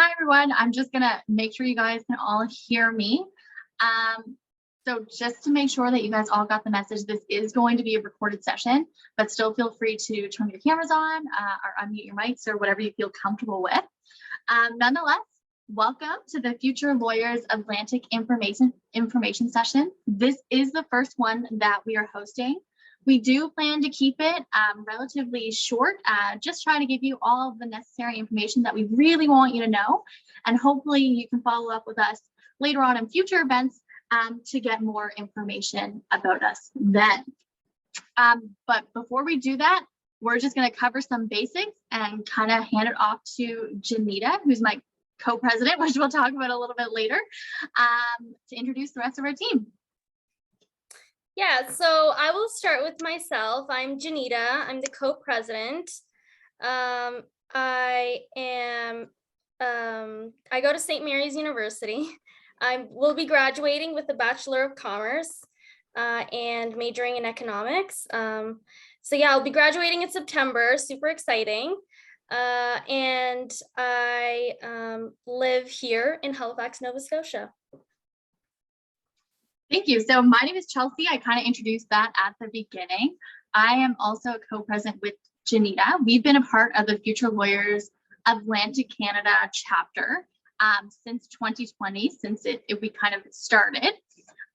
Hi, everyone. I'm just going to make sure you guys can all hear me. So just to make sure that you guys all got the message, this is going to be a recorded session, but still feel free to turn your cameras on or unmute your mics or whatever you feel comfortable with. Nonetheless, welcome to the Future Lawyers Atlantic information session. This is the first one that we are hosting. We do plan to keep it relatively short, just trying to give you all of the necessary information that we really want you to know. And hopefully you can follow up with us later on in future events to get more information about us then. But before we do that, we're just going to cover some basics and kind of hand it off to Janita, who's my co-president, which we'll talk about a little bit later, to introduce the rest of our team. Yeah, so I will start with myself. I'm Janita. I'm the co-president. I go to St. Mary's University. I will be graduating with a Bachelor of Commerce and majoring in economics. So yeah, I'll be graduating in September, super exciting. And I live here in Halifax, Nova Scotia. Thank you. So my name is Chelsea. I kind of introduced that at the beginning. I am also a co-president with Janita. We've been a part of the Future Lawyers Atlantic Canada chapter since 2020, since we kind of started.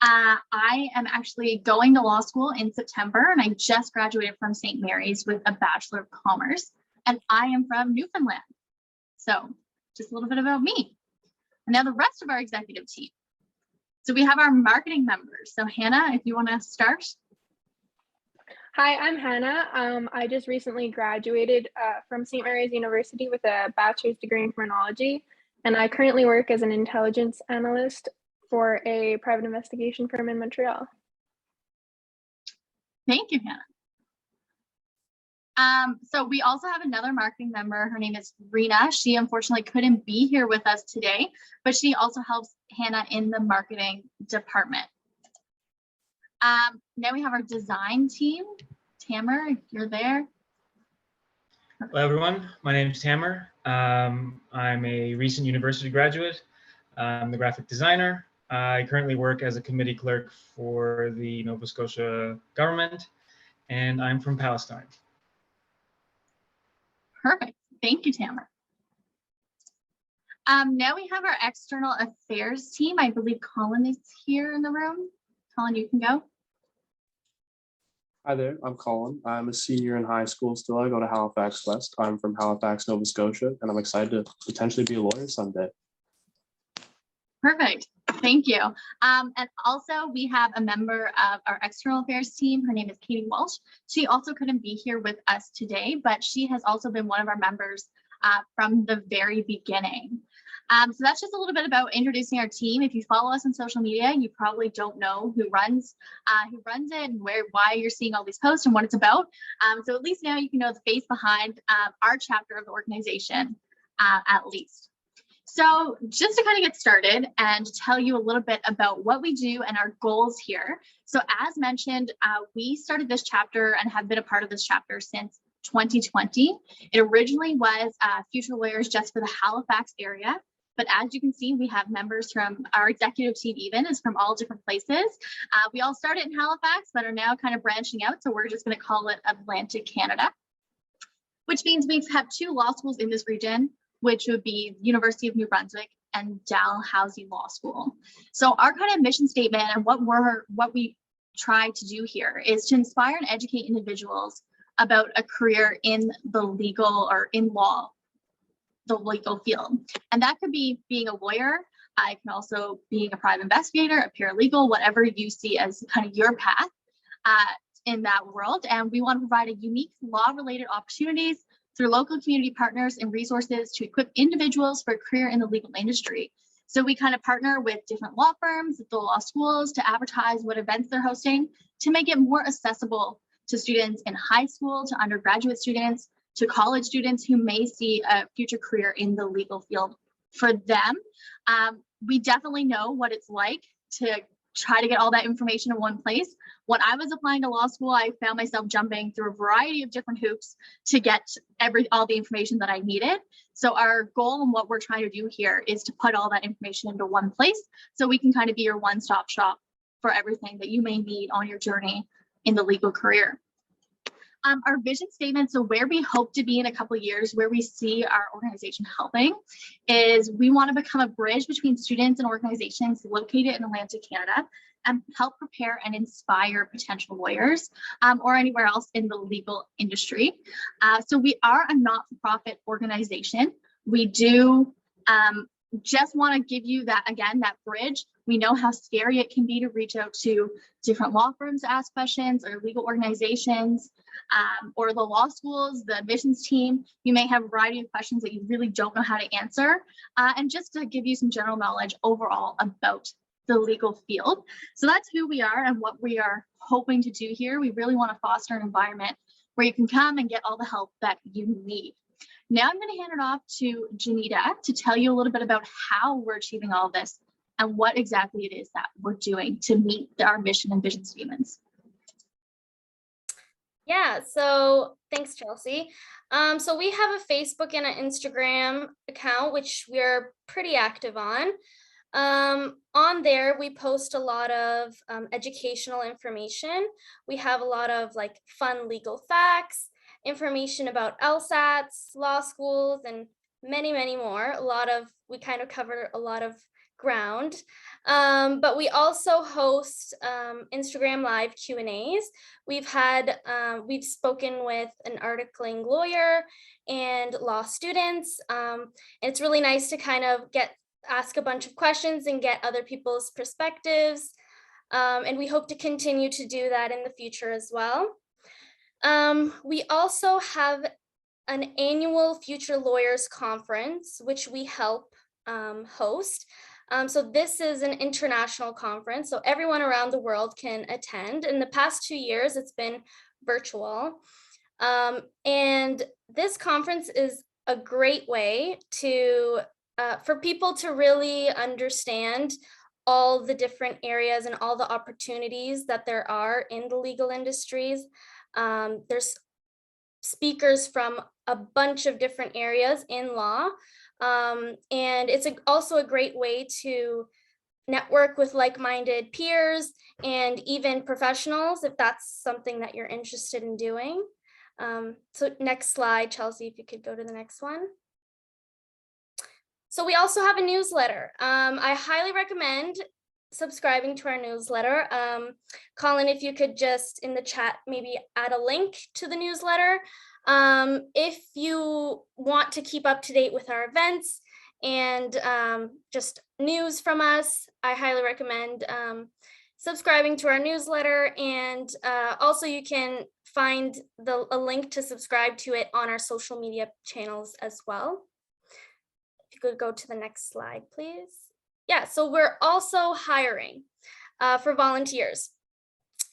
I am actually going to law school in September, and I just graduated from St. Mary's with a Bachelor of Commerce, and I am from Newfoundland. So just a little bit about me. And now the rest of our executive team. So we have our marketing members. So Hannah, if you want to start. Hi, I'm Hannah. I just recently graduated from St. Mary's University with a bachelor's degree in criminology, and I currently work as an intelligence analyst for a private investigation firm in Montreal. Thank you, Hannah. So we also have another marketing member. Her name is Rena. She unfortunately couldn't be here with us today, but she also helps Hannah in the marketing department. Now we have our design team. Tamer, if you're there. Hello, everyone. My name is Tamer. I'm a recent university graduate. I'm the graphic designer. I currently work as a committee clerk for the Nova Scotia government, and I'm from Palestine. Perfect. Thank you, Tamer. Now we have our external affairs team. I believe Colin is here in the room. Colin, you can go. Hi there, I'm Colin. I'm a senior in high school still. I go to Halifax West. I'm from Halifax, Nova Scotia, and I'm excited to potentially be a lawyer someday. Perfect. Thank you. And also we have a member of our external affairs team. Her name is Katie Walsh. She also couldn't be here with us today, but she has also been one of our members from the very beginning. So that's just a little bit about introducing our team. If you follow us on social media, you probably don't know who runs it and why you're seeing all these posts and what it's about. So at least now you can know the face behind our chapter of the organization, at least. So just to kind of get started and tell you a little bit about what we do and our goals here. So as mentioned, we started this chapter and have been a part of this chapter since 2020. It originally was Future Lawyers just for the Halifax area. But as you can see, we have members from our executive team even is from all different places. We all started in Halifax, but are now kind of branching out. So we're just going to call it Atlantic Canada, which means we have two law schools in this region, which would be University of New Brunswick and Dalhousie Law School. So our kind of mission statement and what we try to do here is to inspire and educate individuals about a career in the legal or in law, the legal field. And that could be being a lawyer. It can also being a private investigator, a paralegal, whatever you see as kind of your path in that world. And we want to provide a unique law-related opportunities through local community partners and resources to equip individuals for a career in the legal industry. So we kind of partner with different law firms, the law schools to advertise what events they're hosting to make it more accessible to students in high school, to undergraduate students, to college students who may see a future career in the legal field for them. We definitely know what it's like to try to get all that information in one place. When I was applying to law school, I found myself jumping through a variety of different hoops to get all the information that I needed. So our goal and what we're trying to do here is to put all that information into one place so we can kind of be your one-stop shop for everything that you may need on your journey in the legal career. Our vision statement, so where we hope to be in a couple of years, where we see our organization helping, is we want to become a bridge between students and organizations located in Atlantic Canada and help prepare and inspire potential lawyers or anywhere else in the legal industry. So we are a not-for-profit organization. We do just want to give you that, again, that bridge. We know how scary it can be to reach out to different law firms to ask questions, or legal organizations, or the law schools, the admissions team. You may have a variety of questions that you really don't know how to answer. And just to give you some general knowledge overall about the legal field. So that's who we are and what we are hoping to do here. We really want to foster an environment where you can come and get all the help that you need. Now I'm going to hand it off to Janita to tell you a little bit about how we're achieving all this and what exactly it is that we're doing to meet our mission and vision statements. Yeah, so thanks, Chelsea. So we have a Facebook and an Instagram account, which we're pretty active on. On there, we post a lot of educational information. We have a lot of like fun legal facts, information about LSATs, law schools, and many, many more. We kind of cover a lot of ground, but we also host Instagram live Q&As. We've spoken with an articling lawyer and law students. And it's really nice to kind of ask a bunch of questions and get other people's perspectives. And we hope to continue to do that in the future as well. We also have an annual Future Lawyers Conference, which we help host. So this is an international conference, so everyone around the world can attend. In the past 2 years, it's been virtual. And this conference is a great way for people to really understand all the different areas and all the opportunities that there are in the legal industries. There's speakers from a bunch of different areas in law. And it's also a great way to network with like-minded peers and even professionals, if that's something that you're interested in doing. So next slide, Chelsea, if you could go to the next one. So we also have a newsletter. I highly recommend subscribing to our newsletter. Colin, if you could just in the chat maybe add a link to the newsletter. If you want to keep up to date with our events and just news from us, I highly recommend subscribing to our newsletter. And also you can find a link to subscribe to it on our social media channels as well. If you could go to the next slide, please. Yeah, so we're also hiring for volunteers.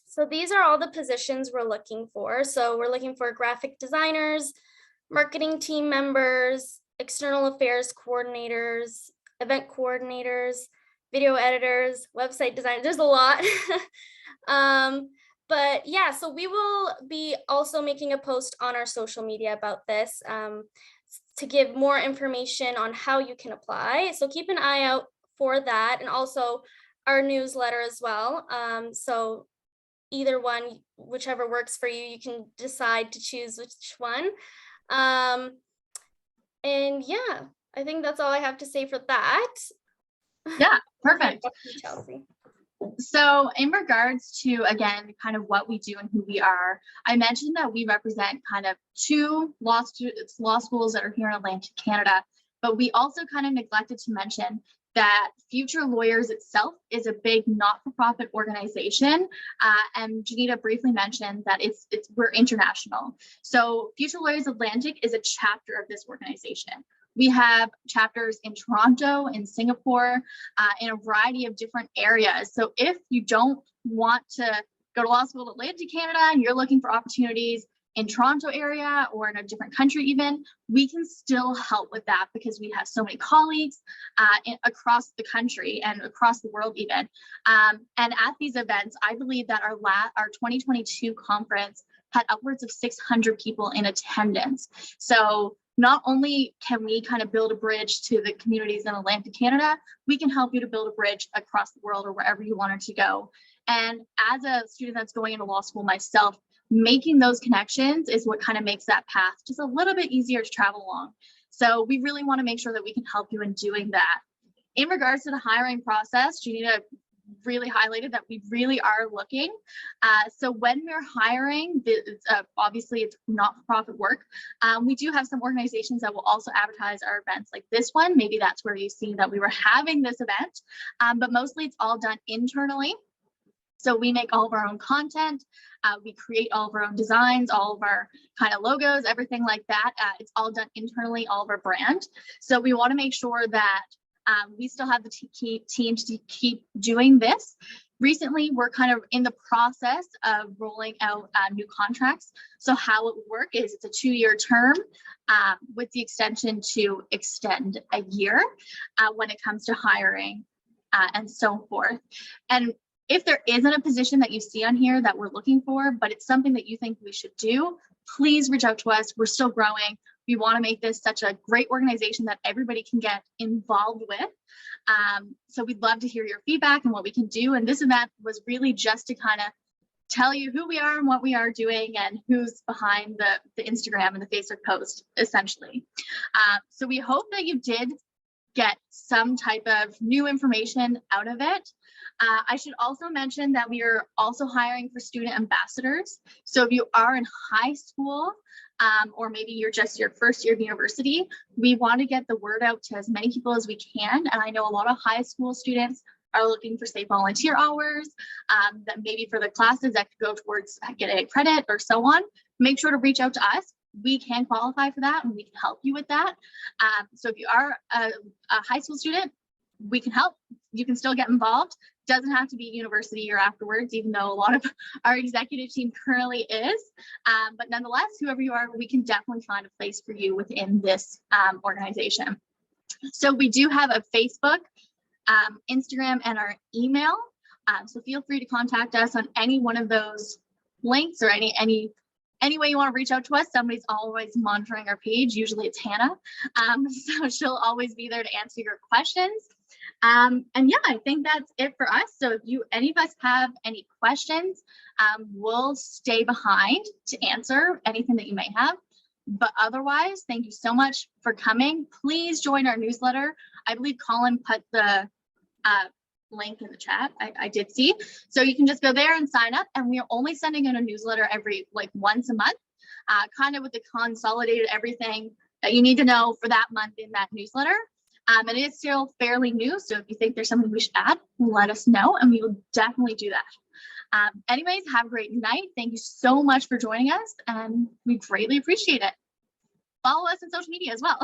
So these are all the positions we're looking for. So we're looking for graphic designers, marketing team members, external affairs coordinators, event coordinators, video editors, website designers. There's a lot. But yeah, so we will be also making a post on our social media about this to give more information on how you can apply. So keep an eye out for that, and also our newsletter as well. So either one, whichever works for you, you can decide to choose which one. And yeah, I think that's all I have to say for that. Yeah, perfect. Chelsea. So in regards to, again, kind of what we do and who we are, I mentioned that we represent kind of 2 law schools that are here in Atlantic Canada, but we also kind of neglected to mention that Future Lawyers itself is a big not-for-profit organization. And Janita briefly mentioned that we're international. So Future Lawyers Atlantic is a chapter of this organization. We have chapters in Toronto, in Singapore, in a variety of different areas. So if you don't want to go to law school in Atlantic Canada and you're looking for opportunities in Toronto area or in a different country even, we can still help with that because we have so many colleagues across the country and across the world even. And at these events, I believe that our 2022 conference had upwards of 600 people in attendance. So not only can we kind of build a bridge to the communities in Atlantic Canada, we can help you to build a bridge across the world or wherever you wanted to go. And as a student that's going into law school myself, making those connections is what kind of makes that path just a little bit easier to travel along. So we really want to make sure that we can help you in doing that. In regards to the hiring process, Janita really highlighted that we really are looking. So when we're hiring, obviously it's not-for-profit work. We do have some organizations that will also advertise our events like this one. Maybe that's where you see that we were having this event, but mostly it's all done internally. So we make all of our own content. We create all of our own designs, all of our kind of logos, everything like that. It's all done internally, all of our brand. So we want to make sure that we still have the team to keep doing this. Recently, we're kind of in the process of rolling out new contracts. So how it would work is it's a 2-year term with the extension to extend a year when it comes to hiring and so forth. And if there isn't a position that you see on here that we're looking for, but it's something that you think we should do, please reach out to us. We're still growing. We want to make this such a great organization that everybody can get involved with. So we'd love to hear your feedback and what we can do. And this event was really just to kind of tell you who we are and what we are doing and who's behind the Instagram and the Facebook post, essentially. So we hope that you did get some type of new information out of it. I should also mention that we are also hiring for student ambassadors. So if you are in high school, or maybe you're just your first year of university, we want to get the word out to as many people as we can. And I know a lot of high school students are looking for, say, volunteer hours, that maybe for the classes that could go towards getting a credit or so on. Make sure to reach out to us. We can qualify for that and we can help you with that. So if you are a high school student, we can help. You can still get involved. Doesn't have to be university or afterwards, even though a lot of our executive team currently is. But nonetheless, whoever you are, we can definitely find a place for you within this organization. So we do have a Facebook, Instagram, and our email. So feel free to contact us on any one of those links or any way you want to reach out to us. Somebody's always monitoring our page. Usually it's Hannah. So she'll always be there to answer your questions. And yeah, I think that's it for us. So if any of us have any questions, we'll stay behind to answer anything that you may have. But otherwise, thank you so much for coming. Please join our newsletter. I believe Colin put the link in the chat. I did see. So you can just go there and sign up. And we are only sending in a newsletter every once a month, kind of with the consolidated everything that you need to know for that month in that newsletter. And it is still fairly new. So if you think there's something we should add, let us know and we will definitely do that. Anyways, have a great night. Thank you so much for joining us and we greatly appreciate it. Follow us on social media as well.